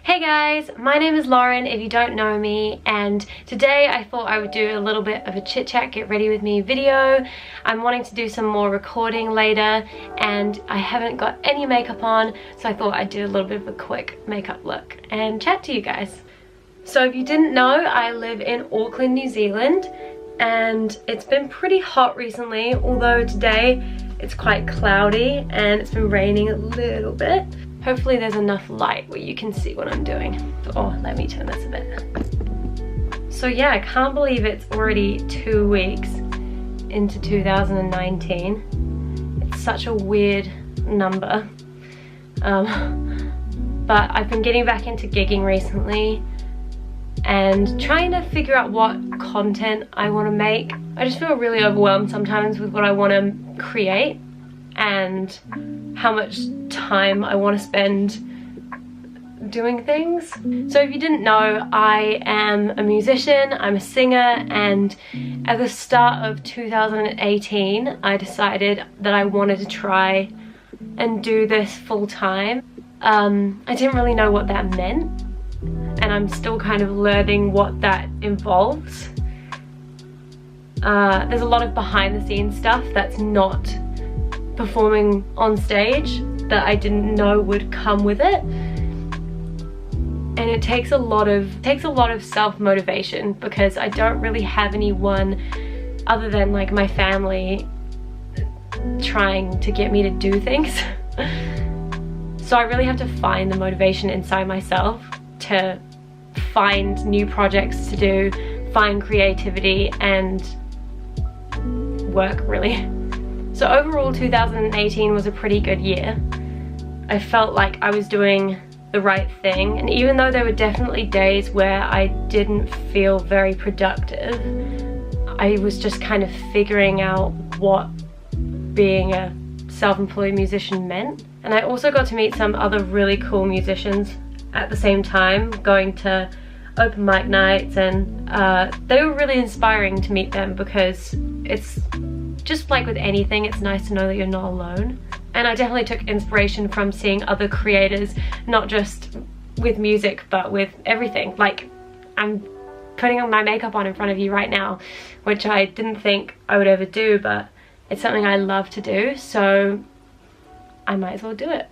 Hey guys, my name is Lauren if you don't know me, and today I thought I would do a little bit of a chit chat, get ready with me video. I'm wanting to do some more recording later and I haven't got any makeup on, so I thought I'd do a little bit of a quick makeup look and chat to you guys. So if you didn't know, I live in Auckland, New Zealand, and it's been pretty hot recently, although today it's quite cloudy and it's been raining a little bit. Hopefully there's enough light where you can see what I'm doing. Oh, let me turn this a bit. So yeah, I can't believe it's already 2 weeks into 2019. It's such a weird number. But I've been getting back into gigging recently and trying to figure out what content I want to make. I just feel really overwhelmed sometimes with what I want to create and how much time I want to spend doing things. So if you didn't know, I am a musician, I'm a singer, and at the start of 2018 I decided that I wanted to try and do this full time. I didn't really know what that meant, and I'm still kind of learning what that involves. There's a lot of behind the scenes stuff that's not performing on stage that I didn't know would come with it, and it takes a lot of self-motivation because I don't really have anyone other than like my family trying to get me to do things. So I really have to find the motivation inside myself to find new projects to do, find creativity and work really. So overall 2018 was a pretty good year. I felt like I was doing the right thing, and even though there were definitely days where I didn't feel very productive, I was just kind of figuring out what being a self-employed musician meant. And I also got to meet some other really cool musicians at the same time, going to open mic nights, and they were really inspiring to meet them because it's just like with anything, it's nice to know that you're not alone. And I definitely took inspiration from seeing other creators, not just with music, but with everything. Like, I'm putting on my makeup on in front of you right now, which I didn't think I would ever do, but it's something I love to do, so I might as well do it.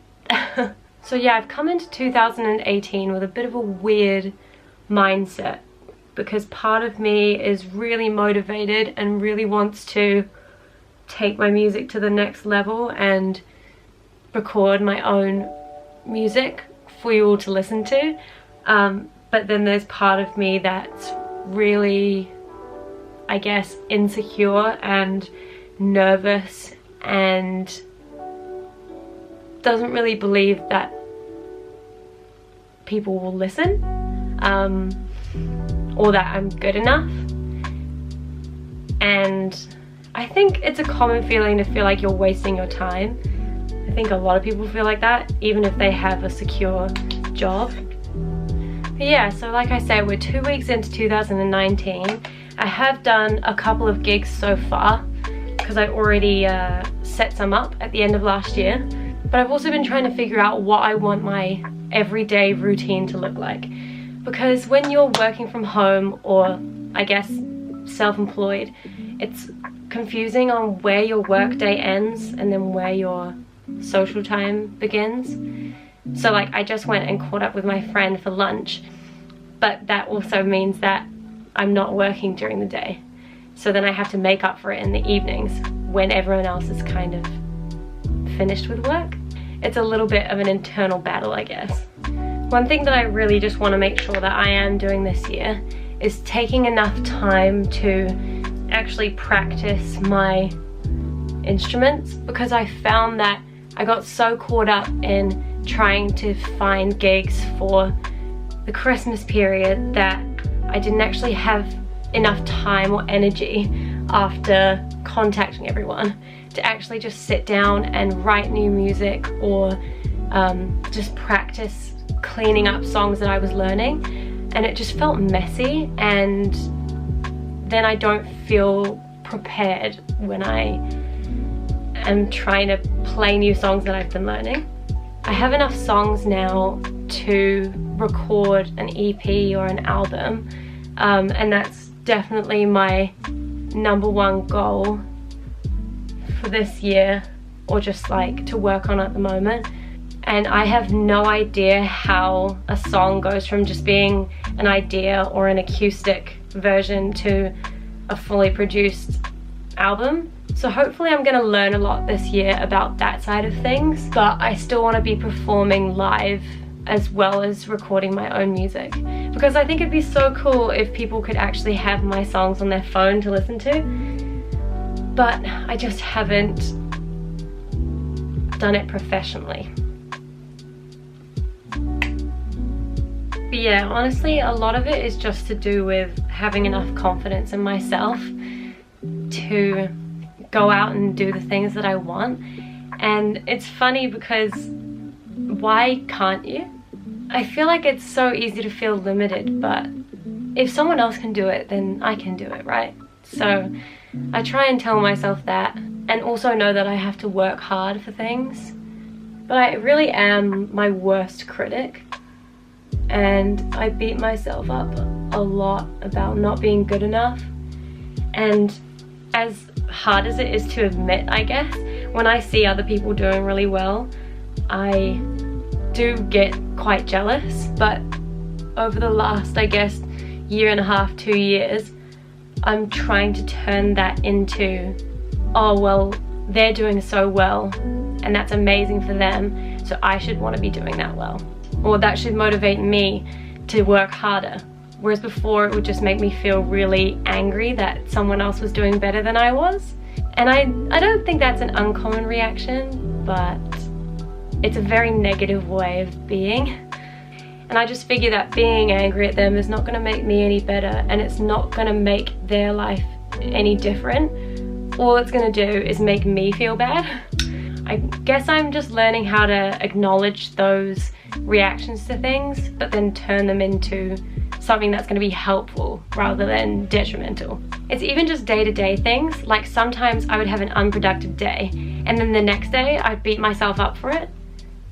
So yeah, I've come into 2018 with a bit of a weird mindset because part of me is really motivated and really wants to take my music to the next level and record my own music for you all to listen to, but then there's part of me that's really, I guess, insecure and nervous and doesn't really believe that people will listen, or that I'm good enough. And I think it's a common feeling to feel like you're wasting your time. I think a lot of people feel like that, even if they have a secure job. But yeah, so like I said, we're 2 weeks into 2019. I have done a couple of gigs so far because I already set some up at the end of last year. But I've also been trying to figure out what I want my everyday routine to look like. Because when you're working from home, or I guess self-employed, it's confusing on where your work day ends and then where your social time begins. So like, I just went and caught up with my friend for lunch, but that also means that I'm not working during the day. So then I have to make up for it in the evenings when everyone else is kind of finished with work. It's a little bit of an internal battle, I guess. One thing that I really just want to make sure that I am doing this year is taking enough time to actually practice my instruments, because I found that I got so caught up in trying to find gigs for the Christmas period that I didn't actually have enough time or energy after contacting everyone to actually just sit down and write new music, or just practice cleaning up songs that I was learning. And it just felt messy, and then I don't feel prepared when I am trying to play new songs that I've been learning. I have enough songs now to record an EP or an album, and that's definitely my #1 goal for this year, or just like to work on at the moment. And I have no idea how a song goes from just being an idea or an acoustic version to a fully produced album. So hopefully I'm gonna learn a lot this year about that side of things, but I still want to be performing live as well as recording my own music, because I think it'd be so cool if people could actually have my songs on their phone to listen to, but I just haven't done it professionally. But yeah, honestly, a lot of it is just to do with having enough confidence in myself to go out and do the things that I want. And it's funny because why can't you? I feel like it's so easy to feel limited, but if someone else can do it, then I can do it, right? So I try and tell myself that, and also know that I have to work hard for things. But I really am my worst critic, and I beat myself up a lot about not being good enough. And as hard as it is to admit, I guess, when I see other people doing really well, I do get quite jealous. But over the last, I guess, 1.5 to 2 years, I'm trying to turn that into, oh well, they're doing so well and that's amazing for them, so I should want to be doing that well, or that should motivate me to work harder. Whereas before it would just make me feel really angry that someone else was doing better than I was. And I don't think that's an uncommon reaction, but it's a very negative way of being. And I just figure that being angry at them is not going to make me any better, and it's not going to make their life any different. All it's going to do is make me feel bad. I guess I'm just learning how to acknowledge those reactions to things, but then turn them into something that's going to be helpful rather than detrimental. It's even just day-to-day things. Like sometimes I would have an unproductive day, and then the next day I'd beat myself up for it.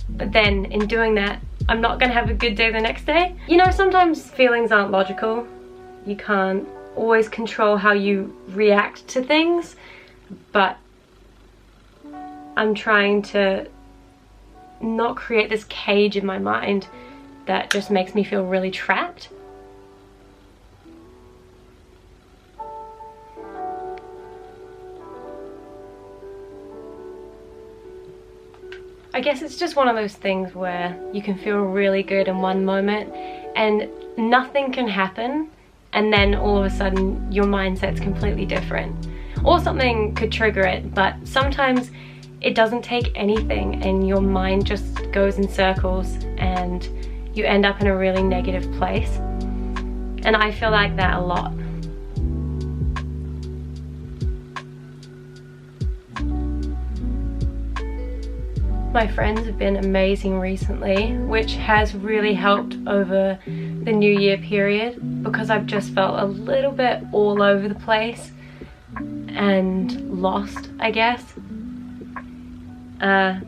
But then in doing that, I'm not going to have a good day the next day. You know, sometimes feelings aren't logical. You can't always control how you react to things, but I'm trying to not create this cage in my mind that just makes me feel really trapped. I guess it's just one of those things where you can feel really good in one moment and nothing can happen, and then all of a sudden your mindset's completely different. Or something could trigger it, but sometimes it doesn't take anything and your mind just goes in circles and you end up in a really negative place. And I feel like that a lot. My friends have been amazing recently, which has really helped over the New Year period, because I've just felt a little bit all over the place and lost, I guess.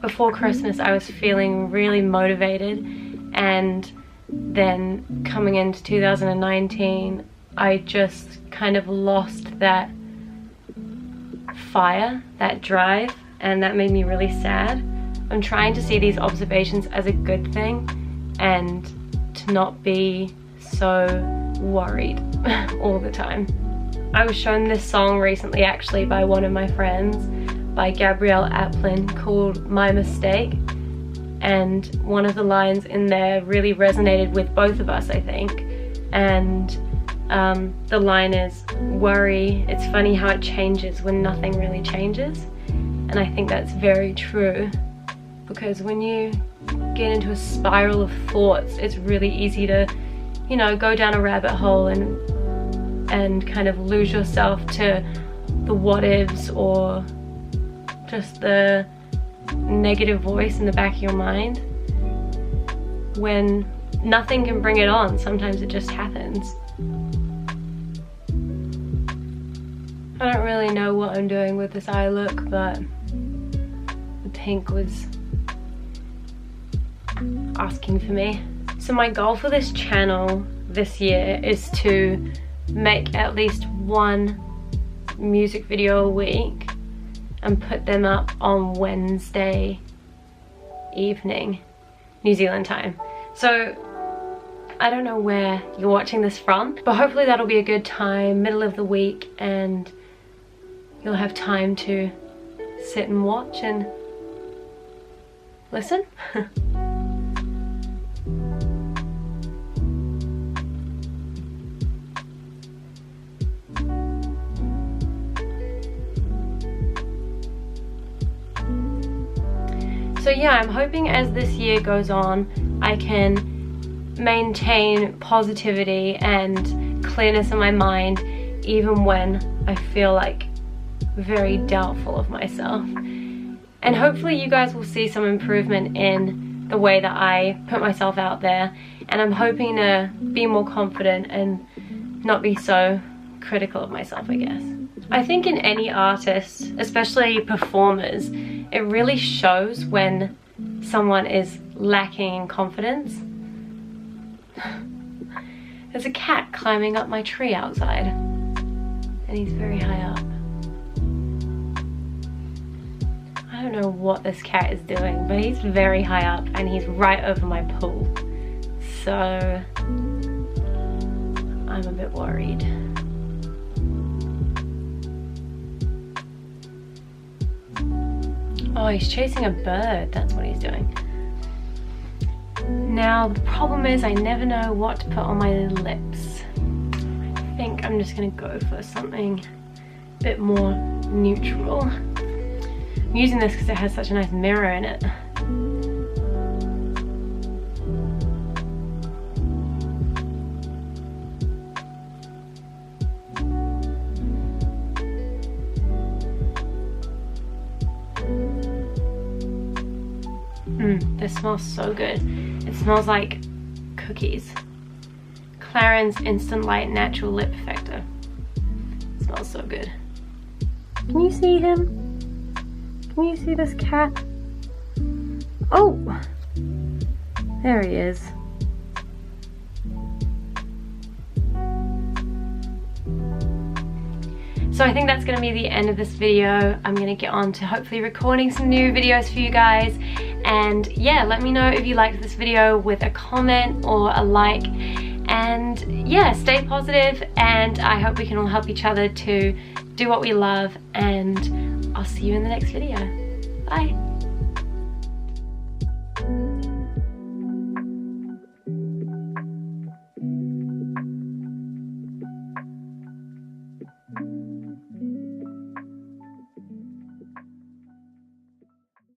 Before Christmas I was feeling really motivated, and then coming into 2019 I just kind of lost that fire, that drive, and that made me really sad. I'm trying to see these observations as a good thing and to not be so worried all the time. I was shown this song recently actually by one of my friends, by Gabrielle Aplin, called My Mistake, and one of the lines in there really resonated with both of us, I think. And the line is, "Worry, it's funny how it changes when nothing really changes." And I think that's very true, because when you get into a spiral of thoughts, it's really easy to, you know, go down a rabbit hole and kind of lose yourself to the what ifs, or just the negative voice in the back of your mind, when nothing can bring it on. Sometimes it just happens. I don't really know what I'm doing with this eye look, but the pink was asking for me. So my goal for this channel this year is to make at least one music video a week and put them up on Wednesday evening, New Zealand time. So I don't know where you're watching this from, but hopefully that'll be a good time, middle of the week, and you'll have time to sit and watch and listen. So yeah, I'm hoping as this year goes on, I can maintain positivity and clearness in my mind even when I feel like very doubtful of myself. And hopefully you guys will see some improvement in the way that I put myself out there, and I'm hoping to be more confident and not be so critical of myself, I guess. I think in any artist, especially performers, it really shows when someone is lacking in confidence. There's a cat climbing up my tree outside, and he's very high up. I don't know what this cat is doing, but he's very high up and he's right over my pool. So I'm a bit worried. Oh, he's chasing a bird, that's what he's doing. Now, the problem is I never know what to put on my lips. I think I'm just gonna go for something a bit more neutral. I'm using this because it has such a nice mirror in it. This smells so good. It smells like cookies. Clarins Instant Light Natural Lip Perfector. It smells so good. Can you see him? Can you see this cat? Oh! There he is. So I think that's going to be the end of this video. I'm going to get on to hopefully recording some new videos for you guys. And yeah, let me know if you liked this video with a comment or a like. And yeah, stay positive, and I hope we can all help each other to do what we love. And I'll see you in the next video. Bye.